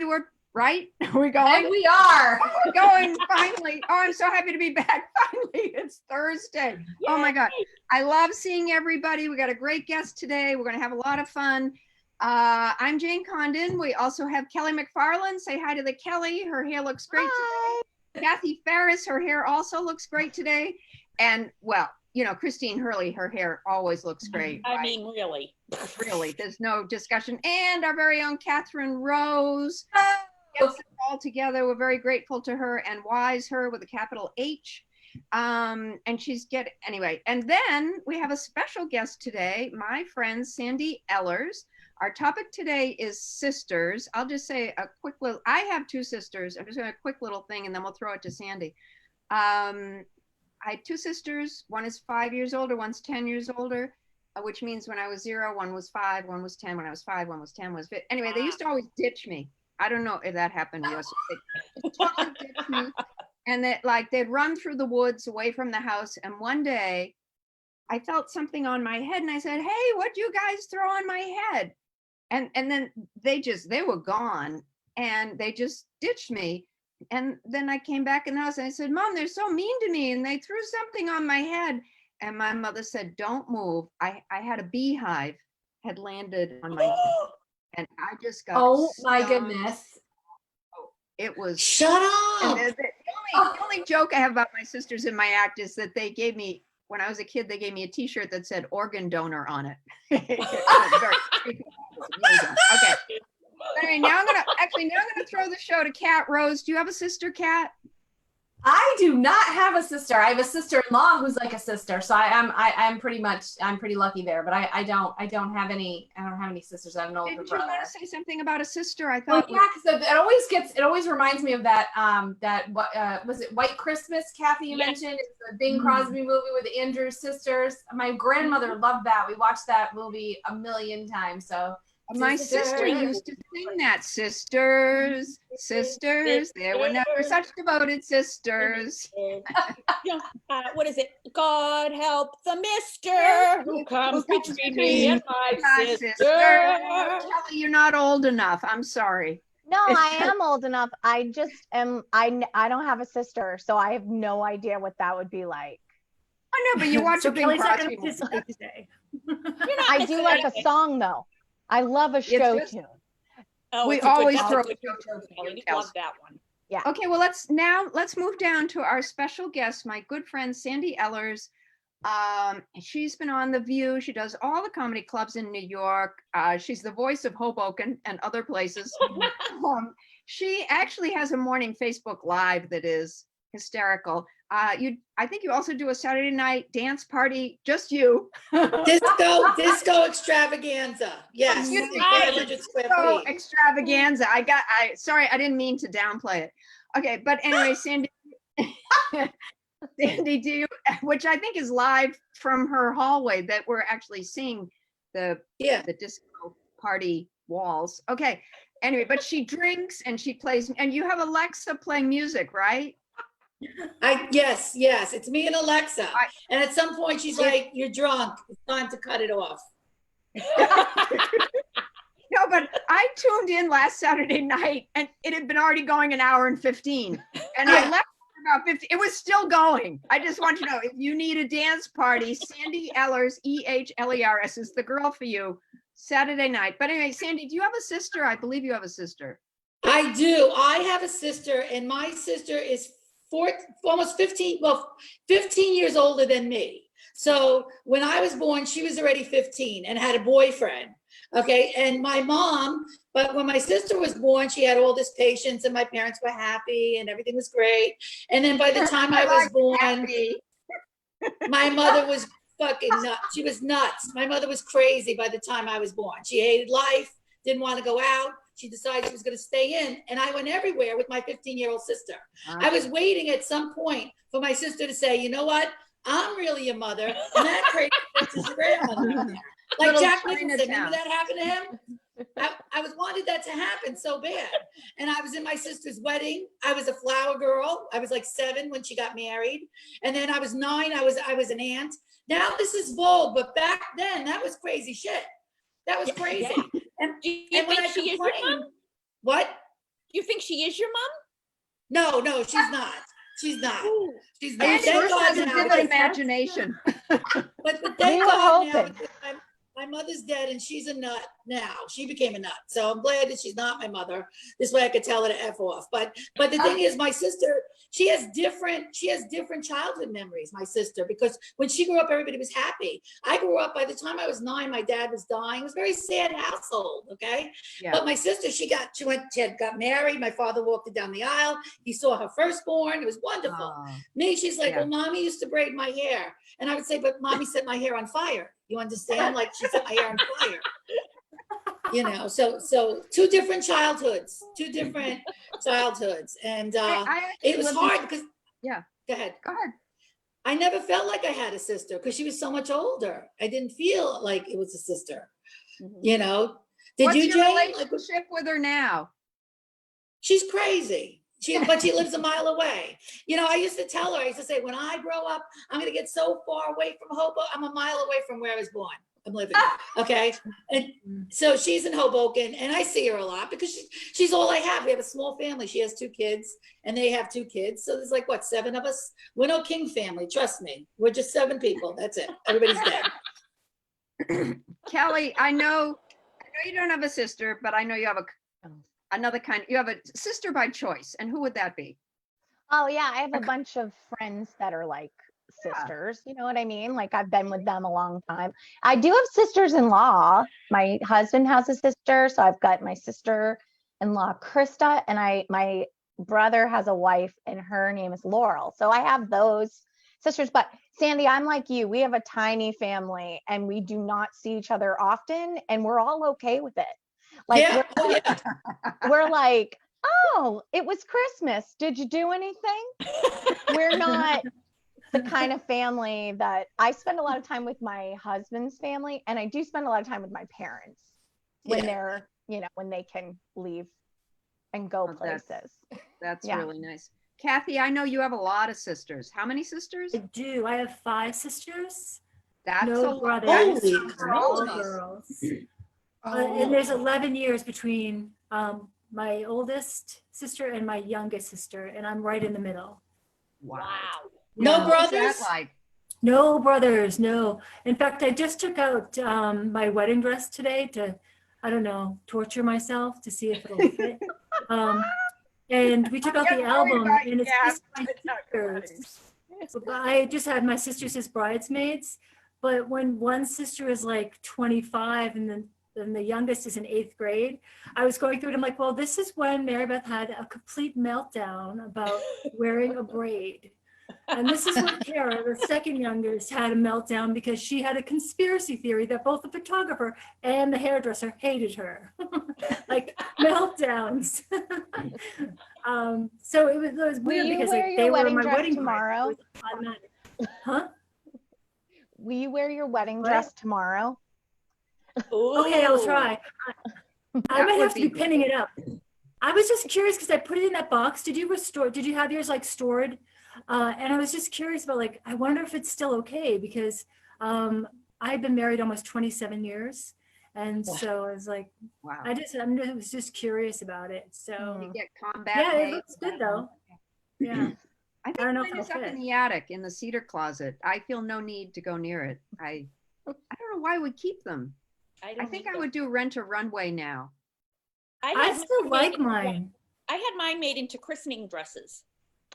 we're right. Are we going? And we are. We're going finally. Oh, I'm so happy to be back. Finally, it's Thursday. Yay. Oh my God. I love seeing everybody. We got a great guest today. We're going to have a lot of fun. I'm Jane Condon. We also have Kelly McFarland. Say hi to the Kelly. Her hair looks great today. Cathy Ferris, her hair also looks great today. And well, you know, Christine Hurley, her hair always looks great. I mean, really. Really, there's no discussion. And our very own Catherine Rose gets it all together. We're very grateful to her, and Wise her with a capital H. And she's anyway. And then we have a special guest today, my friend Sandy Ehlers. Our topic today is sisters. I'll just say a quick little, I have two sisters. I'm just going to a quick little thing and then we'll throw it to Sandy. I have two sisters. One is 5 years older, one's 10 years older, which means when I was 0, one was 5, one was 10. When I was 5, one was 10, was 5. Anyway, they used to always ditch me. I don't know if that happened to us. They totally ditched me. And that, like, they'd run through the woods away from the house. And one day I felt something on my head and I said, hey, what'd you guys throw on my head? And then they were gone and they just ditched me. And then I came back in the house and I said, Mom, they're so mean to me. And they threw something on my head. And my mother said, don't move. I had a beehive had landed on my head. And I just got oh my goodness. It was shut up. And the only joke I have about my sisters in my act is that they gave me, when I was a kid, they gave me a t-shirt that said organ donor on it. It was very okay. Anyway, now I'm gonna throw the show to Kat Rose. Do you have a sister, Kat? I do not have a sister. I have a sister-in-law who's like a sister, so I'm pretty lucky there. But I don't have any sisters. I have an older brother. Did you want to say something about a sister? I thought. Well, yeah, because it always reminds me of that was it White Christmas? Kathy, you mentioned it's the Bing Crosby movie with the Andrews sisters. My grandmother loved that. We watched that movie a million times. So. My sister used to sing that, sisters, they were never such devoted sisters. What is it? God help the mister who comes between me and my sister. Kelly, you're not old enough. I'm sorry. No, I am old enough. I just am. I don't have a sister, so I have no idea what that would be like. Oh no, but you watch a Bing Crosby movie. I do like a song though. I love a show tune. Oh, we always throw a show tune. Love that one. Yeah. Okay, well let's move down to our special guest, my good friend Sandy Ehlers. She's been on The View. She does all the comedy clubs in New York. She's the voice of Hoboken and other places. She actually has a morning Facebook Live that is hysterical. I think you also do a Saturday night dance party, just you. disco extravaganza. Yes. Disco extravaganza. Sorry, I didn't mean to downplay it. Okay, but anyway, Sandy, do you, which I think is live from her hallway that we're actually seeing the disco party walls. Okay, anyway, but she drinks and she plays, and you have Alexa playing music, right? Yes, it's me and Alexa. And at some point she's like, you're drunk. It's time to cut it off. No, but I tuned in last Saturday night and it had been already going an hour and 15. And I left about 50. It was still going. I just want you to know, if you need a dance party, Sandy Ehlers, Ehlers is the girl for you Saturday night. But anyway, Sandy, do you have a sister? I believe you have a sister. I do. I have a sister, and my sister is 15 years older than me. So when I was born, she was already 15 and had a boyfriend. Okay. And my mom, but when my sister was born, she had all this patience and my parents were happy and everything was great. And then by the time I was born, my mother was fucking nuts. She was nuts. My mother was crazy by the time I was born. She hated life, didn't want to go out. She decided she was going to stay in, and I went everywhere with my 15-year-old sister. I was waiting at some point for my sister to say, you know what? I'm really your mother, and that crazy bitch is your grandmother. Like Jack Nicholson, remember that happened to him? I wanted that to happen so bad. And I was in my sister's wedding. I was a flower girl. I was like 7 when she got married. And then I was 9, I was an aunt. Now this is bold, but back then that was crazy shit. That was crazy. And when I complained, what? she is your mom? No, she's not. She's not. Ooh. She's not. Andy Thank God has a now. vivid imagination. But We thank were God now, hoping. because my mother's dead and she's a nut now. She became a nut. So I'm glad that she's not my mother. This way I could tell her to F off. But the thing is, my sister, she has different childhood memories, my sister, because when she grew up, everybody was happy. I grew up, by the time I was 9, my dad was dying. It was a very sad household, okay? Yeah. But my sister, she got married. My father walked her down the aisle. He saw her firstborn. It was wonderful. Me, she's like, Yeah. well, mommy used to braid my hair. And I would say, but mommy set my hair on fire. You understand? Like, she set my hair on fire. You know, so 2 different childhoods. And I it was lived hard because, Yeah. Go ahead. Go ahead. I never felt like I had a sister because she was so much older. I didn't feel like it was a sister, you know? Did What's you, your Jane? Like, relationship with her now? she's crazy. But she lives a mile away. You know, I used to tell her, I used to say, when I grow up, I'm going to get so far away from Hoboken. I'm a mile away from where I was born. I'm living. Okay. And so she's in Hoboken and I see her a lot because she's all I have. We have a small family. She has 2 kids and they have 2 kids. So there's like, what, 7 of us? We're no king family. Trust me. We're just 7 people. That's it. Everybody's dead. Kelly, I know you don't have a sister, but I know you have you have a sister by choice. And who would that be? Oh yeah, I have a bunch of friends that are like sisters. You know what I mean? Like I've been with them a long time. I do have sisters-in-law. My husband has a sister, so I've got my sister-in-law Krista, and my brother has a wife, and her name is Laurel. So I have those sisters. But Sandy, I'm like you. We have a tiny family, and we do not see each other often, and we're all okay with it. Like Yeah. we're like, oh, it was Christmas. Did you do anything? We're not the kind of family that I spend a lot of time with my husband's family, and I do spend a lot of time with my parents when they're, you know, when they can leave and go places. That's really nice. Cathy, I know you have a lot of sisters. How many sisters? I do. I have 5 sisters. That's No brothers. Holy All moly. girls. And there's 11 years between my oldest sister and my youngest sister, and I'm right in the middle. Wow. No What's brothers? that like? No brothers, no. In fact, I just took out my wedding dress today to, I don't know, torture myself to see if it'll fit. And we took out the album, and it's just my sisters. I just had my sisters as bridesmaids, but when one sister is like 25 and then the youngest is in 8th grade, I was going through it. I'm like, well, this is when Mary Beth had a complete meltdown about wearing a braid. And this is when Kara, the second youngest, had a meltdown because she had a conspiracy theory that both the photographer and the hairdresser hated her. Like meltdowns. So it was weird because like, they were my wedding tomorrow. Huh? Will you wear your wedding dress tomorrow? Okay, I'll try. I might have to be pinning it up. I was just curious because I put it in that box. Did you have yours like stored? And I was just curious about like, I wonder if it's still okay because I've been married almost 27 years. And so I was like, wow. I was just curious about it. So you get combat. Yeah, it looks good though. Yeah. I think don't know mine if is it'll up in fit. the attic in the cedar closet. I feel no need to go near it. I don't know why we keep them. I think I would do Rent a Runway now. I still like mine. I had mine made into christening dresses.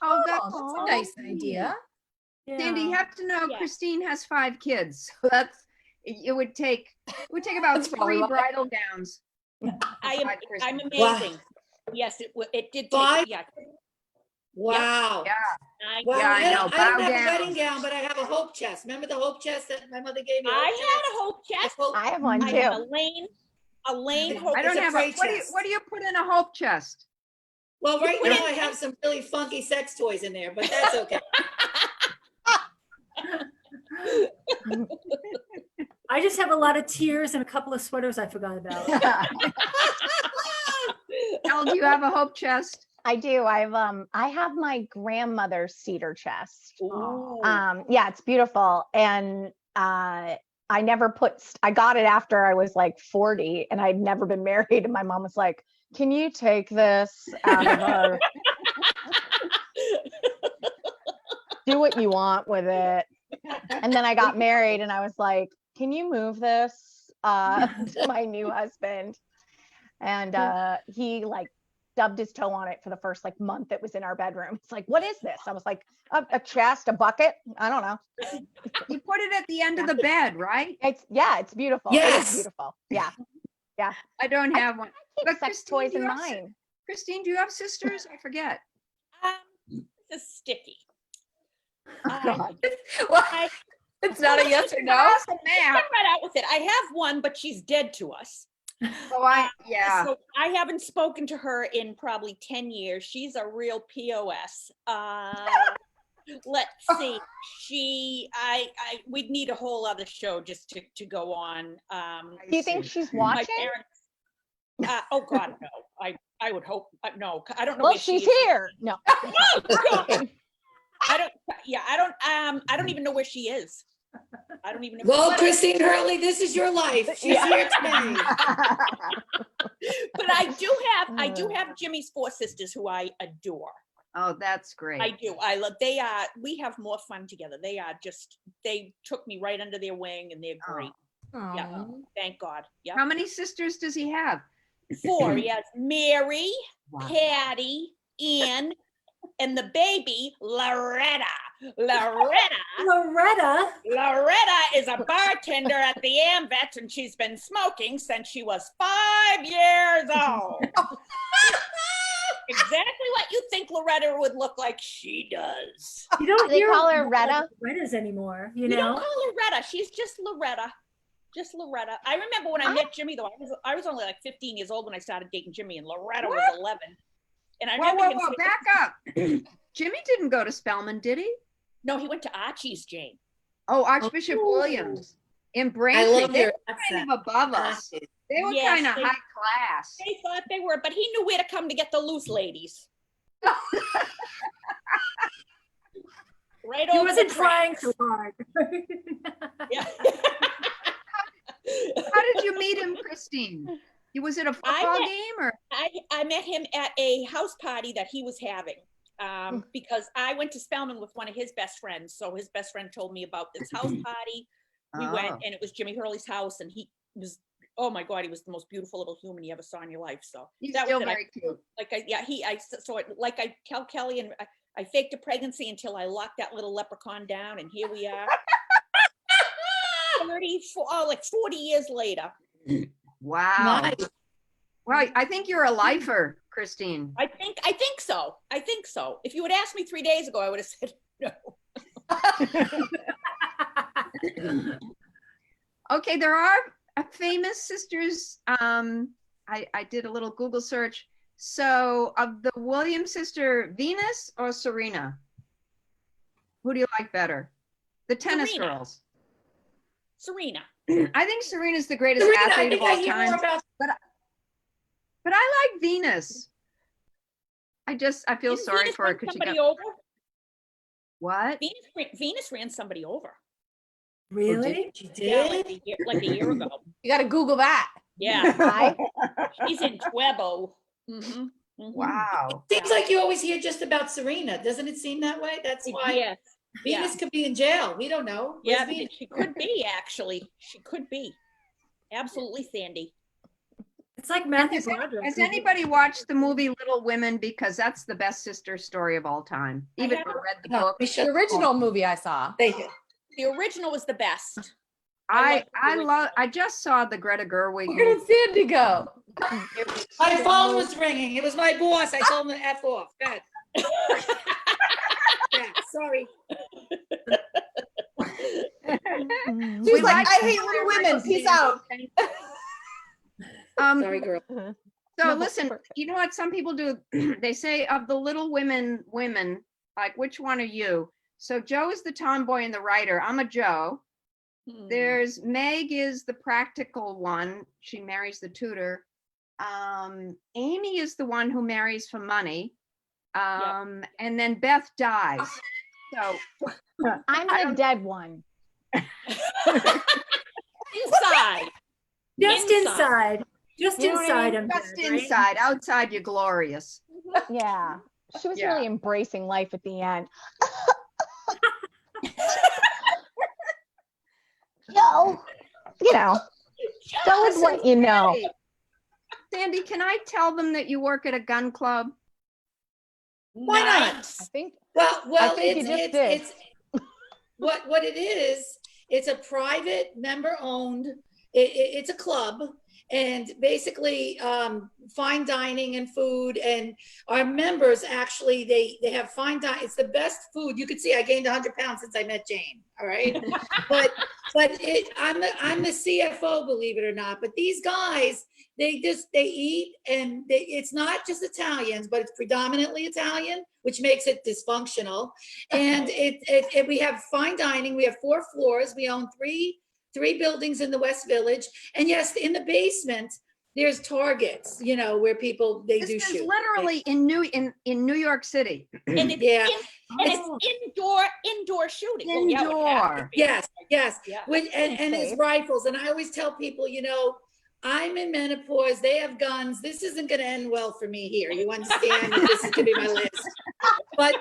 Oh, that's a nice idea. Yeah. Sandy, you have to know Yeah. Christine has 5 kids. So it would take about That's probably 3 why. bridal gowns. I'm Christine. amazing. Yes, it did take, 5? yeah. Wow. Yeah. Wow. Yeah, I know. I don't Bow have a down. wedding gown, but I have a hope chest. Remember the hope chest that my mother gave me? I had a hope chest. I have one I had too. a lane hope. I don't It's a have prayer what chest. do you put in a hope chest? Well, right put now it I in- have some really funky sex toys in there, but that's okay. I just have a lot of tears and a couple of sweaters I forgot about. Elle, do you have a hope chest? I do. I have my grandmother's cedar chest. Ooh. Yeah, it's beautiful. And I got it after I was like 40 and I'd never been married. And my mom was like, can you take this out of our, do what you want with it. And then I got married and I was like, can you move this to my new husband? And he like stubbed his toe on it for the first like month it was in our bedroom. It's like, what is this? I was like, a chest, a bucket. I don't know. You put it at the end of the bed, right? It's beautiful. Yes. It's beautiful. Yeah. I don't have one. Keep But sex Christine, toys do in you have mine. Christine, do you have sisters? I forget. This is sticky. Oh, God. Well, I- it's not a yes or no. That's a Get map. right out with it. I have one, but she's dead to us. Oh, yeah. So I haven't spoken to her in probably 10 years. She's a real POS. Let's see. We'd need a whole other show just to go on. Do you think she's My watching? parents. Oh God, no. I would hope no. I don't know. Well, where she she's is. here. No. God. I don't. Yeah, I don't even know where she is. I don't even know. Well, Christine Hurley, this is your life. She's here today. But I do have Jimmy's 4 sisters who I adore. Oh, that's great. I do. We have more fun together. They took me right under their wing and they're great. Yeah. Thank God. Yeah. How many sisters does he have? 4. He has Mary, Wow. Patty, Ann, and the baby, Loretta. Loretta is a bartender at the AMVETS and she's been smoking since she was 5 years old. Exactly what you think Loretta would look like, she does. You don't Do they hear call her about Retta? Loretta's anymore, you You know? don't call her Loretta. She's just Loretta. Just Loretta. I remember when I met Jimmy, though, I was only like 15 years old when I started dating Jimmy, and Loretta was 11. And I remember him saying, back up. Jimmy didn't go to Spelman, did he? no, he went to Archie's, Jane. Oh, Archbishop Williams in I Braintree. love They your were kind of above us. They were Yes, kind of they- high class. They thought they were, but he knew where to come to get the loose ladies. Right He over wasn't the trying tracks. so hard. Yeah. How did you meet him, Christine? Was it a football met- game or? I met him at a house party that he was having because I went to Spelman with one of his best friends. So his best friend told me about this house party. We went Oh. and it was Jimmy Hurley's house and he was, oh my God, he was the most beautiful little human you ever saw in your life. So He's that still was it. very cute. I tell Kelly and I faked a pregnancy until I locked that little leprechaun down and here we are. 40 years later. Wow. Nice. Well, I think you're a lifer, Christine. I think so. I think so. If you had asked me 3 days ago, I would have said no. Okay, there are famous sisters. I did a little Google search. So, of the Williams sister, Venus or Serena? Who do you like better? The tennis Serena. girls. Serena. I think Serena's the greatest Serena, I athlete think of I all hear more time. about But I like Venus. I feel Didn't sorry Venus for her run because she somebody got over. what? Venus ran somebody over. Really? She Yeah, did? like a year ago. You got to Google that. Yeah, Hi. she's in Twebo. Mhm, mhm. Wow. Seems like you always hear just about Serena. Doesn't it seem that way? That's why Yes. Venus could be in jail. We don't know. Where's Yeah, Venus? she could be actually. She could be. Absolutely, Sandy. It's like Matthew Has, Broderick. has anybody watched the movie Little Women? Because that's the best sister story of all time. Even if you read the book. We The should- original movie I saw. Thank you. The original was the best. I love love. I just saw the Greta Gerwig. Where did Sandy go? My phone was ringing. It was my boss. I told him to F off. Go ahead. Yeah, sorry. She's We like, I to hate hear Little Michael Women. Peace Caine. out. Sorry, girl. So No, listen, you know what some people do? They say of the Little Women, like which one are you? So Joe is the tomboy and the writer. I'm a Joe. Hmm. There's Meg is the practical one. She marries the tutor. Amy is the one who marries for money. And then Beth dies. So I'm the dead one. Inside. Just inside. Just You know what I inside, mean? I'm Just good, right? inside. Outside, you're glorious. Yeah. She was Yeah. really embracing life at the end. Yo, go with what you know. Sandy, can I tell them that you work at a gun club? Why not? I think Well, think you just did. it's what it is. It's a private member-owned. It's a club, and basically fine dining and food. And our members actually they have fine dining. It's the best food. You could see I gained 100 pounds since I met Jane. All right, but I'm the CFO, believe it or not. But these guys, they eat, and it's not just Italians, but it's predominantly Italian, which makes it dysfunctional. And we have fine dining. We have 4 floors. We own three buildings in the West Village, and yes, in the basement there's Targets, where people This do is shoot. literally in New York City. And it's, Yeah. it's indoor shooting. Well, yeah, it would have to Indoor. be. Yes. Yeah. And his safe. rifles. And I always tell people, I'm in menopause. They have guns. This isn't going to end well for me here. You understand? This is going to be my list. But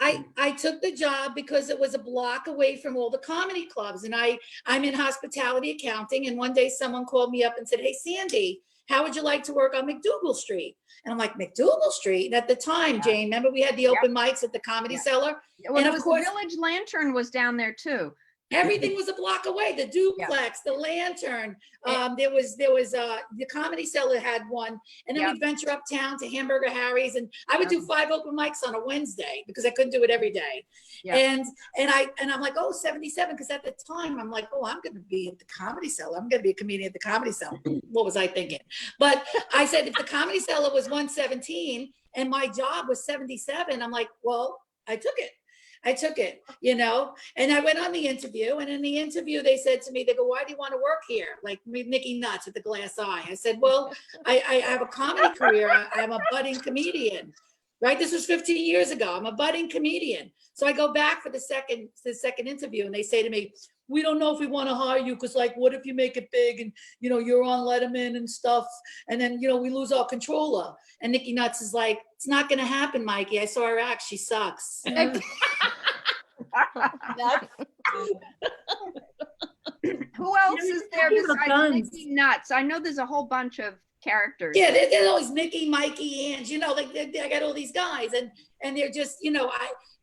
I took the job because it was a block away from all the comedy clubs. And I'm in hospitality accounting. And one day someone called me up and said, "Hey, Sandy, how would you like to work on McDougal Street?" And I'm like, "McDougal Street?" And at the time, Jane, remember we had the open mics at the Comedy Cellar? Well, And of course, the Village Lantern was down there too. everything was a block away. The duplex, the lantern. There was the Comedy Cellar had one, and then we'd venture uptown to Hamburger Harry's, and I would do 5 open mics on a Wednesday because I couldn't do it every day. Yeah. And I'm like, 77, because at the time I'm like, I'm going to be at the Comedy Cellar. I'm going to be a comedian at the Comedy Cellar. What was I thinking? But I said, if the Comedy Cellar was 117 and my job was 77, I'm like, well, I took it, and I went on the interview, and in the interview, they said to me, they go, "Why do you want to work here?" Like Mickey Nuts with the glass eye. I said, well, I have a comedy career. I'm a budding comedian, right? This was 15 years ago. I'm a budding comedian. So I go back for the second interview, and they say to me, "We don't know if we want to hire you, because what if you make it big and, you're on Letterman and stuff, and then, we lose our controller." And Mickey Nuts is like, "It's not going to happen, Mikey. I saw her act. She sucks." Who else is there talking about besides guns. Mickey Nuts? I know there's a whole bunch of characters. Yeah, there's always Mickey, Mikey, and I got all these guys, and they're just,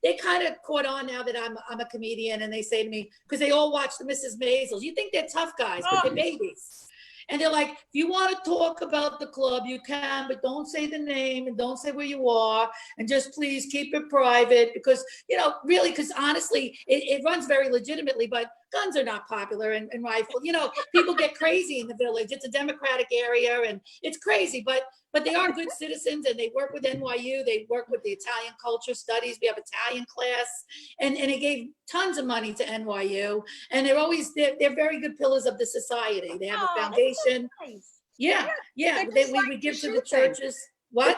they kind of caught on now that I'm a comedian, and they say to me, because they all watch the Mrs. Maisels, "You think they're tough guys, but they're babies." And they're like, "If you want to talk about the club, you can, but don't say the name and don't say where you are, and just please keep it private, because, really, because honestly, it runs very legitimately, but guns are not popular, and rifle, people get crazy in the Village. It's a Democratic area, and it's crazy, but they are good citizens, and they work with NYU. They work with the Italian Culture Studies. We have Italian class, and they gave tons of money to NYU, and they're very good pillars of the society. They have a foundation. Nice. Yeah. We give to the churches. What?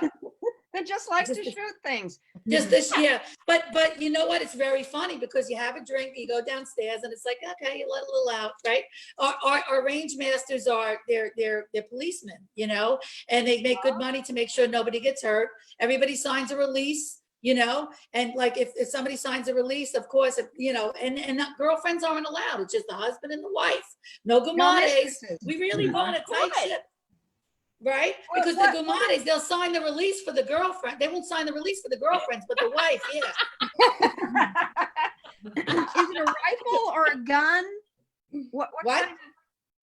They just like to shoot things. Just this, yeah. But you know what? It's very funny, because you have a drink, you go downstairs, and it's like, okay, you let a little out, right? Our range masters they're policemen, and they make good money to make sure nobody gets hurt. Everybody signs a release, and if somebody signs a release, of course, and girlfriends aren't allowed. It's just the husband and the wife. No gumades. mistresses. We really want a tight ship. Right? Because the Gumades, they'll sign the release for the girlfriend. They won't sign the release for the girlfriends, but the wife, yeah. Is it a rifle or a gun? What? Kind of,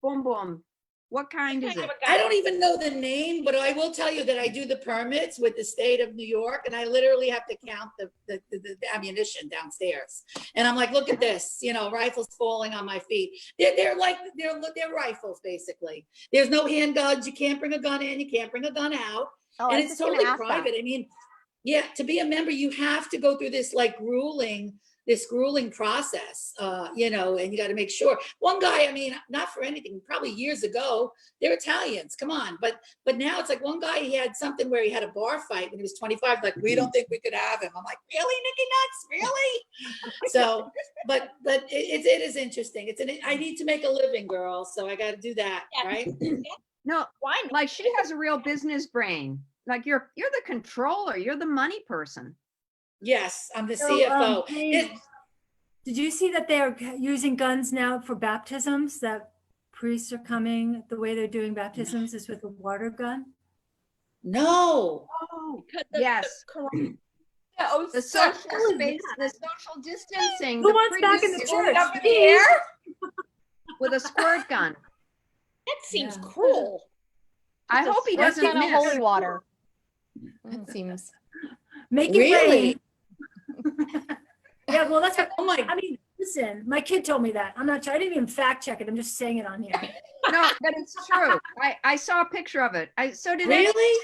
boom, boom. What kind is it? I don't even know the name, but I will tell you that I do the permits with the state of New York, and I literally have to count the ammunition downstairs. And I'm like, look at this, rifles falling on my feet. They're rifles, basically. There's no handguns. You can't bring a gun in. You can't bring a gun out. And it's totally private. I mean, to be a member, you have to go through this grueling process, and you got to make sure. One guy, not for anything, probably years ago, they're Italians, come on. But now it's like one guy, he had something where he had a bar fight when he was 25, like, "We don't think we could have him." I'm like, really, Mickey Nuts? Really? So, but it is interesting. I need to make a living, girl. So I got to do that, right? No, Why not? like she has a real business brain. Like you're the controller, you're the money person. Yes, I'm the So, CFO. Dave, did you see that they are using guns now for baptisms? That priests are coming, the way they're doing baptisms is with a water gun? No. Oh, Because yes. Oh, The so social cool is space, that? the social distancing. Who the wants back in the priest church? up in the air. with a squirt gun. that seems Yeah. cruel. I hope he What doesn't kind of miss. holy water? That seems. Make it Really? rain. Yeah, well, that's what, Oh my, I mean, listen, my kid told me that. I'm not sure. I didn't even fact check it. I'm just saying it on here. No, but it's true. I saw a picture of it. So did really?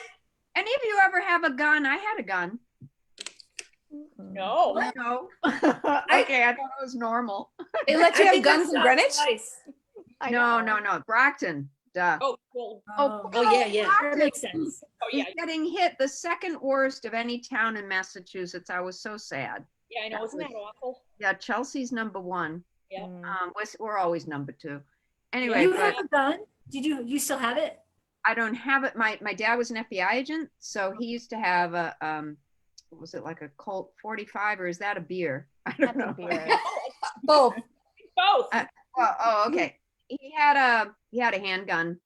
any of you ever have a gun? I had a gun. No. No. Okay, I thought it was normal. They let you I have think guns that's in Greenwich? nice. I No, know. no, Brockton. Duh. Oh, well, Oh, yeah, yeah. That makes sense. oh yeah, He's getting hit the second worst of any town in Massachusetts. I was so sad. yeah, I know. Isn't that awful? Yeah, Chelsea's number one. Yeah. We're always number two. Anyway, You but have a gun? You still have it? I don't have it. My dad was an FBI agent, so he used to have a what was it, like a Colt 45, or is that a beer? I don't That's a know. beer. Both. Both. Oh, okay. He had a handgun,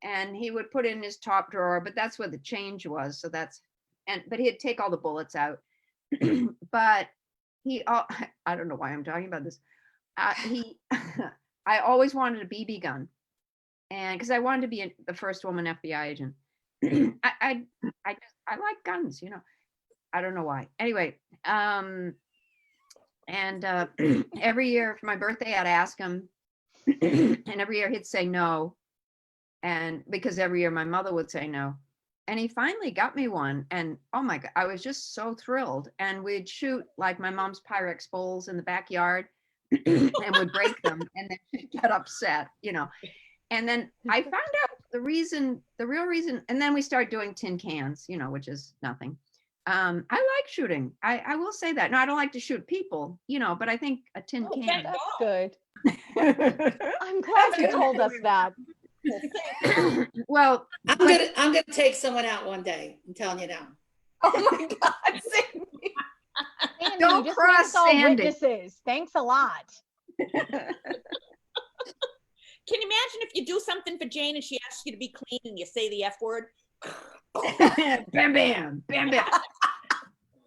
and he would put it in his top drawer, but that's where the change was. So but he'd take all the bullets out. But I don't know why I'm talking about this. I always wanted a BB gun, and because I wanted to be the first woman FBI agent. I like guns, you know. I don't know why. Anyway, and every year for my birthday, I'd ask him, and every year he'd say no, and because every year my mother would say no, and he finally got me one, and oh my God, I was just so thrilled. And we'd shoot like my mom's Pyrex bowls in the backyard, and would break them, and then she'd get upset, you know. And then I found out the real reason, and then we started doing tin cans, you know, which is nothing. I like shooting. I will say that. No, I don't like to shoot people, you know, but I think a tin Oh, can. thank That's God. good. I'm glad you told us that. Well, I'm gonna take someone out one day. I'm telling you now. Oh my God. Sandy. Sandy, Don't you just cross made us all Sandy. witnesses. Thanks a lot. Can you imagine if you do something for Jane and she asks you to be clean and you say the F word? bam, bam, bam, bam.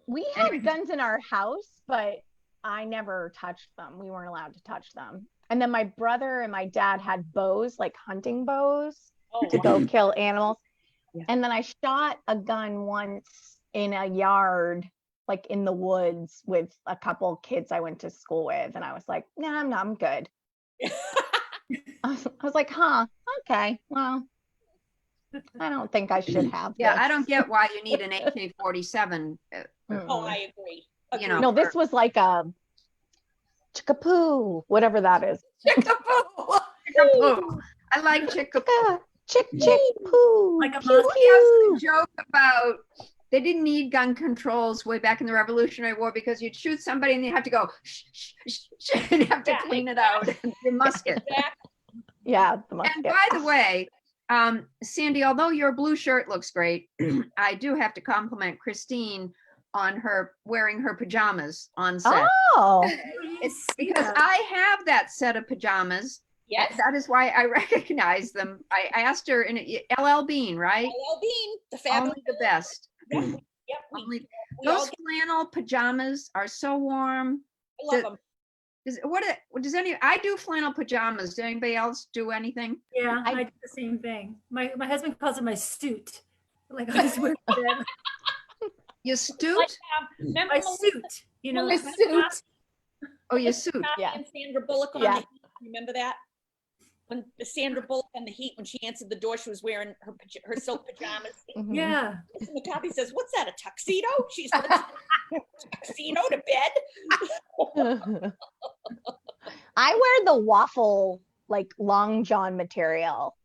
We had guns in our house, but I never touched them. We weren't allowed to touch them. And then my brother and my dad had bows, like hunting bows, Oh, to go kill animals. Yeah. And then I shot a gun once in a yard, like in the woods, with a couple kids I went to school with. And I was like, nah, I'm good. I was like, huh, okay, well, I don't think I should have Yeah, this. I don't get why you need an AK-47. Oh, I agree. You know, No, this was like a chickapoo, whatever that is. Chickapoo. Chickapoo. I like chickapoo. Chick poo. Like a pew, monkey. pew. Joke about they didn't need gun controls way back in the Revolutionary War because you'd shoot somebody and you have to go shh, shh, shh, shh, and you have to Yeah, clean it out. The musket. Exactly. Yeah, the And musket. by the way, Sandy, although your blue shirt looks great, I do have to compliment Christine on her wearing her pajamas on set. Oh, It's because I have that set of pajamas. Yes. That is why I recognize them. I asked her in LL Bean, right? LL Bean, the fabulous. Only the best. Yep. Only, We all those flannel pajamas are so warm. love them. Does I do flannel pajamas. Does anybody else do anything? Yeah, I do the same thing. My husband calls it my suit. Like I just wear it. Your suit? Like, remember My Melissa suit, you know. My suit. Oh, your suit. Yeah. and Sandra Bullock on Yeah. the Heat? Remember that? When the Sandra Bullock on the Heat, when she answered the door, she was wearing her silk pajamas. mhm. Yeah. Mrs. McCarthy says, "What's that? A tuxedo?" She's put a tuxedo to bed. I wear the waffle, like long john material,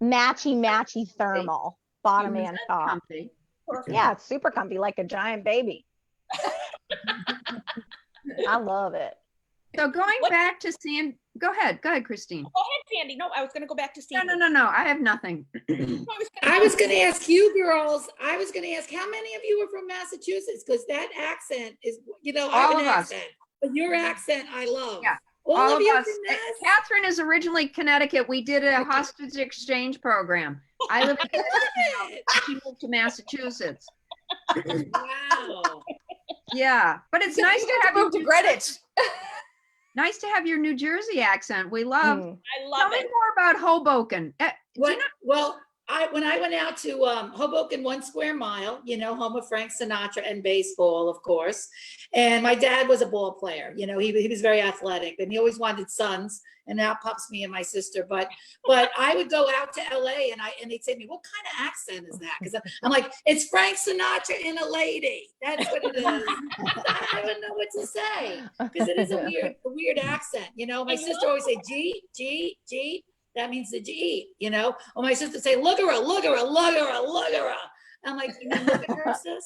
Thermal. matchy thermal, bottom and top. Comfy. Perfect. Yeah, it's super comfy, like a giant baby. I love it. So going What- back to go ahead, Christine. Go ahead, Sandy. No, I was going to go back to Sandy. No. I have nothing. I was going to ask you girls, how many of you are from Massachusetts? Because that accent is, I have All an of us. accent, but your accent I love. Yeah. All All of of you us. from Mass? Catherine is originally Connecticut. We did a hostage exchange program. I live in Connecticut now. She moved to Massachusetts. Wow. Yeah, but it's nice to have move to Greenwich. nice to have your New Jersey accent. We love. Mm. I Tell love me it. more about Hoboken. Do you know? Well, when I went out to Hoboken 1 square mile, home of Frank Sinatra and baseball, of course. And my dad was a ball player. He was very athletic, and he always wanted sons. And now pops me and my sister. But I would go out to LA and they'd say to me, "What kind of accent is that?" Because I'm like, "It's Frank Sinatra in a lady. That's what it is." I don't even know what to say because it is a weird accent. My sister always say G, G, G. That means the G, Or my sister say, "Look at her, look at her, look at her, look at her." I'm like, "You mean look at her, sis?"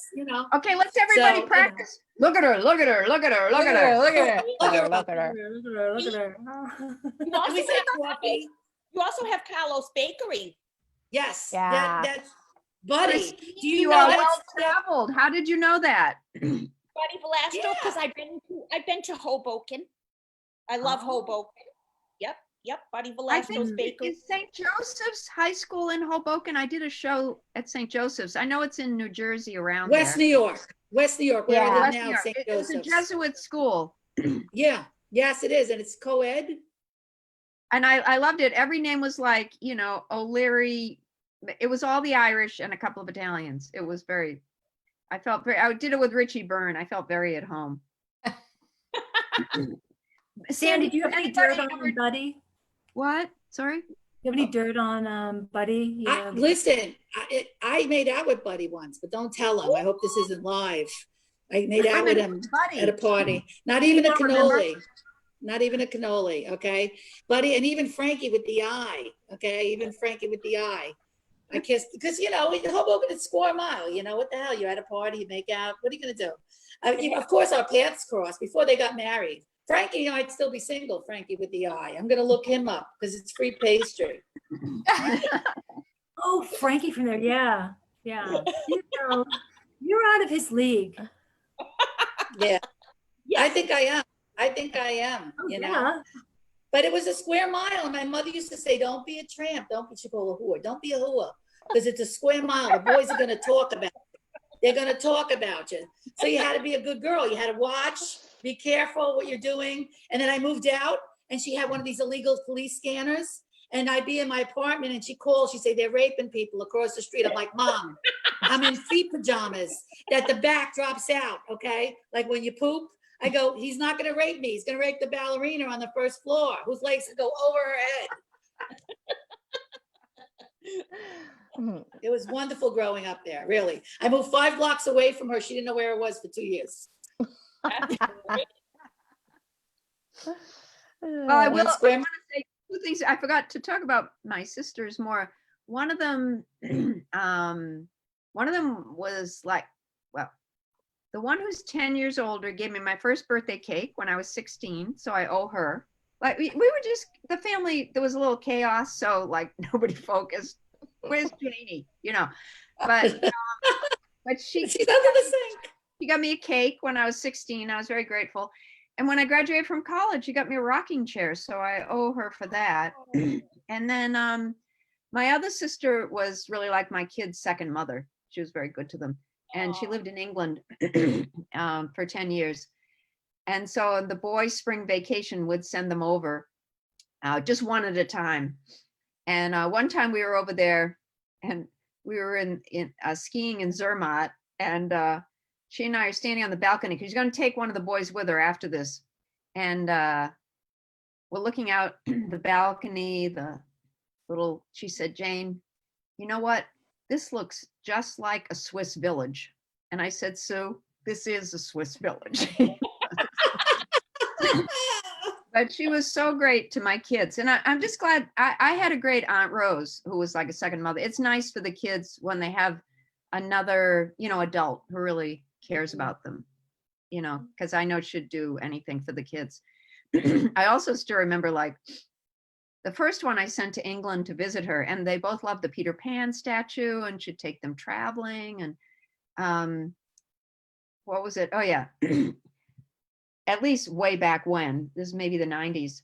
Okay, let's everybody So, practice. Look at her, look at her, look at her, look at her. Look at her. Look at her. Look at her. Look at her. You And also, we say have, coffee. you also have Carlos Bakery. Yes. Yeah. That's Buddy. Christine, Do you you know are that's well traveled. How did you know that? Buddy Velasco, because Yeah. I've been to Hoboken. I love Oh. Hoboken. Yep. Buddy I Velasco's think Bakery. is St. Joseph's High School in Hoboken. I did a show at St. Joseph's. I know it's in New Jersey around West there. New York, where Yeah. I live West now, New York. St. It was a Joseph's. Jesuit school. Yeah, yes, it is, and it's co-ed. And I loved it. Every name was like, O'Leary. It was all the Irish and a couple of Italians. It was I did it with Richie Byrne. I felt very at home. Sandy, do you have any dirt on Buddy? What? Sorry? Do you have any dirt on Buddy? Yeah. Listen, I made out with Buddy once, but don't tell him. I hope this isn't live. I made out with him at a party. Not even a cannoli. Not even a cannoli, okay? Buddy, and even Frankie with the eye, okay? Even Frankie with the eye. I kissed, because, Hoboken, it's square mile, what the hell? You're at a party, you make out. What are you going to do? Of course, our paths crossed before they got married. Frankie, I'd still be single, Frankie with the eye. I'm going to look him up because it's free pastry. Oh, Frankie from there. Yeah. You're out of his league. Yeah. I think I am. Oh, yeah. But it was a square mile, and my mother used to say, "Don't be a tramp. Don't be a whore. Don't be a whore, because it's a square mile. The boys are going to talk about you. They're going to talk about you. So you had to be a good girl. You had to watch, be careful what you're doing." And then I moved out, and she had one of these illegal police scanners. And I'd be in my apartment, and she called. She'd say, "They're raping people across the street." I'm like, "Mom, I'm in feet pajamas that the back drops out, okay? Like when you poop." I go, "He's not going to rape me. He's going to rape the ballerina on the first floor whose legs go over her head." It was wonderful growing up there, really. I moved 5 blocks away from her. She didn't know where it was for 2 years. Well, I One want square to say 2 things. I forgot to talk about my sisters more. One of them was like, well, the one who's 10 years older gave me my first birthday cake when I was 16. So I owe her. Like we were just, the family, there was a little chaos. So like nobody focused. Where's Janie? But She's under the sink. she got me a cake when I was 16. I was very grateful. And when I graduated from college, she got me a rocking chair. So I owe her for that. And then my other sister was really like my kid's second mother. She was very good to them. And she lived in England for 10 years. And so the boys' spring vacation would send them over just one at a time. And one time we were over there and we were in skiing in Zermatt, and she and I are standing on the balcony because she's going to take one of the boys with her after this. And we're looking out the balcony, she said, "Jane, you know what? This looks just like a Swiss village." And I said, "Sue, this is a Swiss village." But she was so great to my kids. And I'm just glad I had a great Aunt Rose who was like a second mother. It's nice for the kids when they have another, adult who really cares about them, because I know she'd do anything for the kids. I also still remember like the first one I sent to England to visit her, and they both loved the Peter Pan statue and should take them traveling. And what was it? Oh yeah. At least way back when, this is maybe the 90s,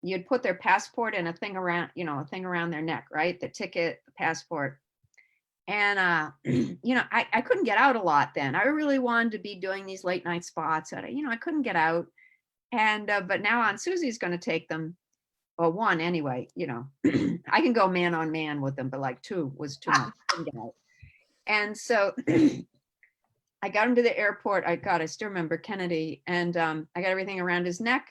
you'd put their passport in a thing around, a thing around their neck, right? The ticket, the passport. And, I couldn't get out a lot then. I really wanted to be doing these late night spots. I couldn't get out. And, but now Aunt Susie's going to take them. Well, one anyway, I can go man on man with them, but like two was too much. Couldn't get out. And so I got him to the airport. I still remember Kennedy, and I got everything around his neck,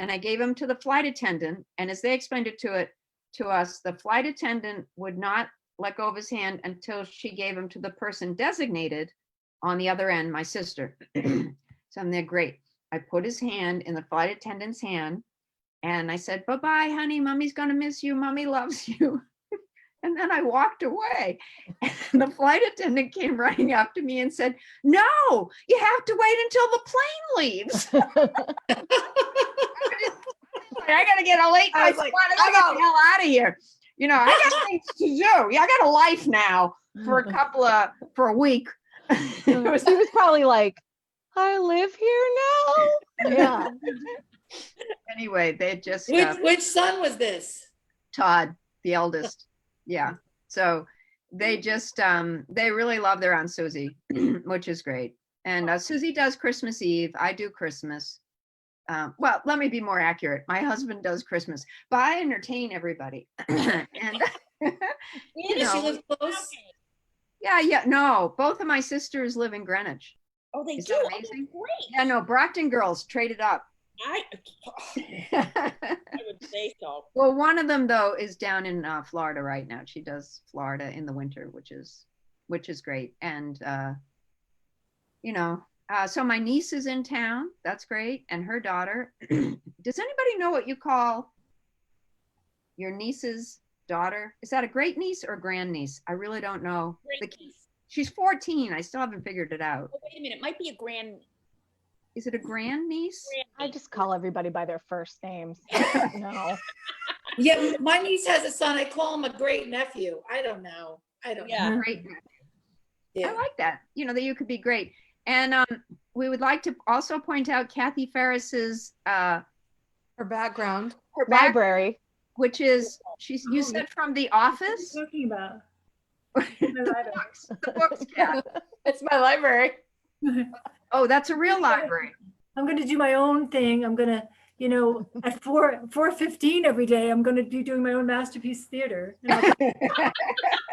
and I gave him to the flight attendant. And as they explained it to us, the flight attendant would not let go of his hand until she gave him to the person designated on the other end, my sister. So I'm there, great. I put his hand in the flight attendant's hand, and I said, "Bye-bye, honey. Mommy's gonna miss you. Mommy loves you." And then I walked away, and the flight attendant came running up to me and said, "No, you have to wait until the plane leaves." I got to get a late night spot. I got to get the hell out of here. I got things to do. Yeah, I got a life now for a week. He was probably like, "I live here now." Yeah. Anyway, they just Which son was this? Todd, the eldest. Yeah. So they just they really love their Aunt Susie, which is great. And Susie does Christmas Eve. I do Christmas. Well, let me be more accurate. My husband does Christmas, but I entertain everybody. And Does she live close? yeah. No, both of my sisters live in Greenwich. Oh, they Is do. that Oh, amazing? great. Yeah, no, Brockton girls traded up. I would say so. Well, one of them though is down in Florida right now. She does Florida in the winter, which is great. And so my niece is in town. That's great, and her daughter. Does anybody know what you call your niece's daughter? Is that a great niece or grand niece? I really don't know. Great niece. She's 14. I still haven't figured it out. Oh, wait a minute. It might be a grand. Is it a grand niece? I just call everybody by their first names. No. Yeah, my niece has a son. I call him a great nephew. I don't know. Yeah. Great. Yeah. I like that. That you could be great. And we would like to also point out Cathy Ferris's Her background. Library. which is you said from The Office. What are you talking about? The books, yeah. It's my library. Oh, that's a real library. I'm going to do my own thing. I'm going to, at 4:15 every day, I'm going to be doing my own masterpiece theater. And I'll be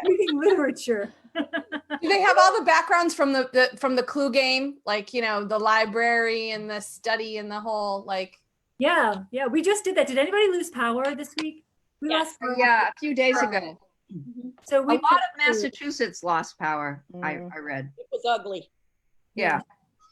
reading literature. Do they have all the backgrounds from the Clue game? Like, the library and the study and the whole, like. Yeah. We just did that. Did anybody lose power this week? We Yes. lost power. Yeah, a few days ago. So A we lot of Massachusetts lost power, I read. It was ugly. Yeah.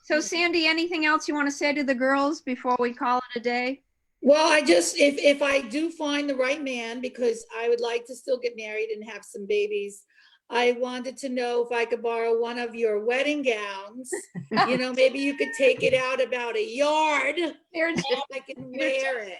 So Sandy, anything else you want to say to the girls before we call it a day? Well, I just, if I do find the right man, because I would like to still get married and have some babies, I wanted to know if I could borrow one of your wedding gowns. Maybe you could take it out about a yard. If I can wear it.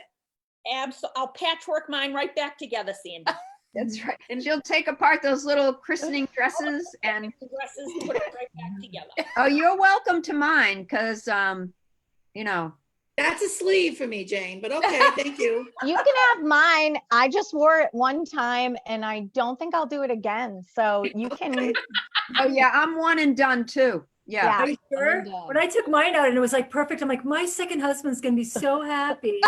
I'll patchwork mine right back together, Sandy. That's right. And she'll take apart those little christening dresses and Dresses, put it right back together. oh, you're welcome to mine because That's a sleeve for me, Jane, but okay, thank you. You can have mine. I just wore it one time and I don't think I'll do it again. So you can. oh yeah, I'm one and done too. Yeah. Are you sure? When I took mine out and it was like perfect, I'm like, my second husband's going to be so happy.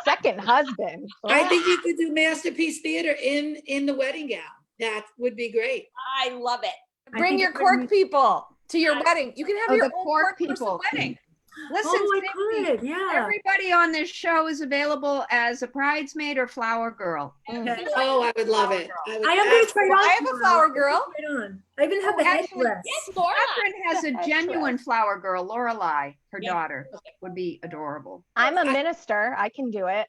Second husband. I think you could do masterpiece theater in the wedding gown. That would be great. I love it. Bring think your it's cork people to your wedding. You can have your the own cork person people. wedding. Listen, Oh, I Cindy, could. Yeah. everybody on this show is available as a bridesmaid or flower girl. Okay. Oh, I would love it. I am going to try it on. I have a flower girl. Right on. I even have the actually, headdress. Yes, Laura. Catherine has a genuine flower girl, Lorelei, her Yeah. daughter, would be adorable. I'm a minister. I can do it.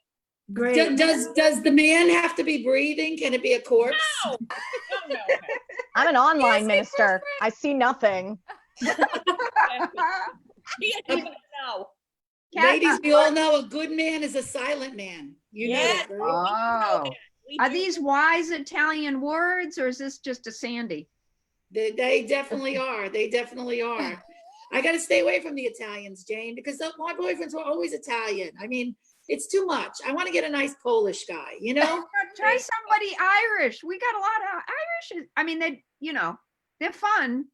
Great. Does the man have to be breathing? Can it be a corpse? No. I'm an online minister. I see nothing. She didn't even know. Ladies, we all know a good man is a silent man. You know Yeah. that, right? Oh, We are do. these wise Italian words or is this just a Sandy? They definitely are. They definitely are. I got to stay away from the Italians, Jane, because my boyfriends were always Italian. I mean, it's too much. I want to get a nice Polish guy, you know? Try somebody Irish. We got a lot of Irish. I mean, they're fun.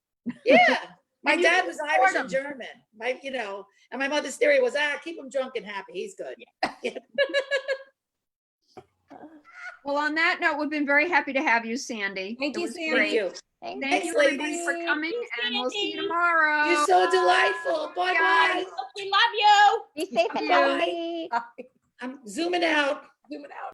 Yeah. My And you dad can was support Irish and him. German. And my mother's theory was, keep him drunk and happy. He's good. Well, on that note, we've been very happy to have you, Sandy. Thank It you, was Sandy. Thank you. Thank Thanks, you, everybody, ladies. for coming, Thank you, and we'll see you Sandy. tomorrow. You're so delightful. Bye-bye. We love you. Be safe and Bye. healthy. I'm zooming out. Zoom it out.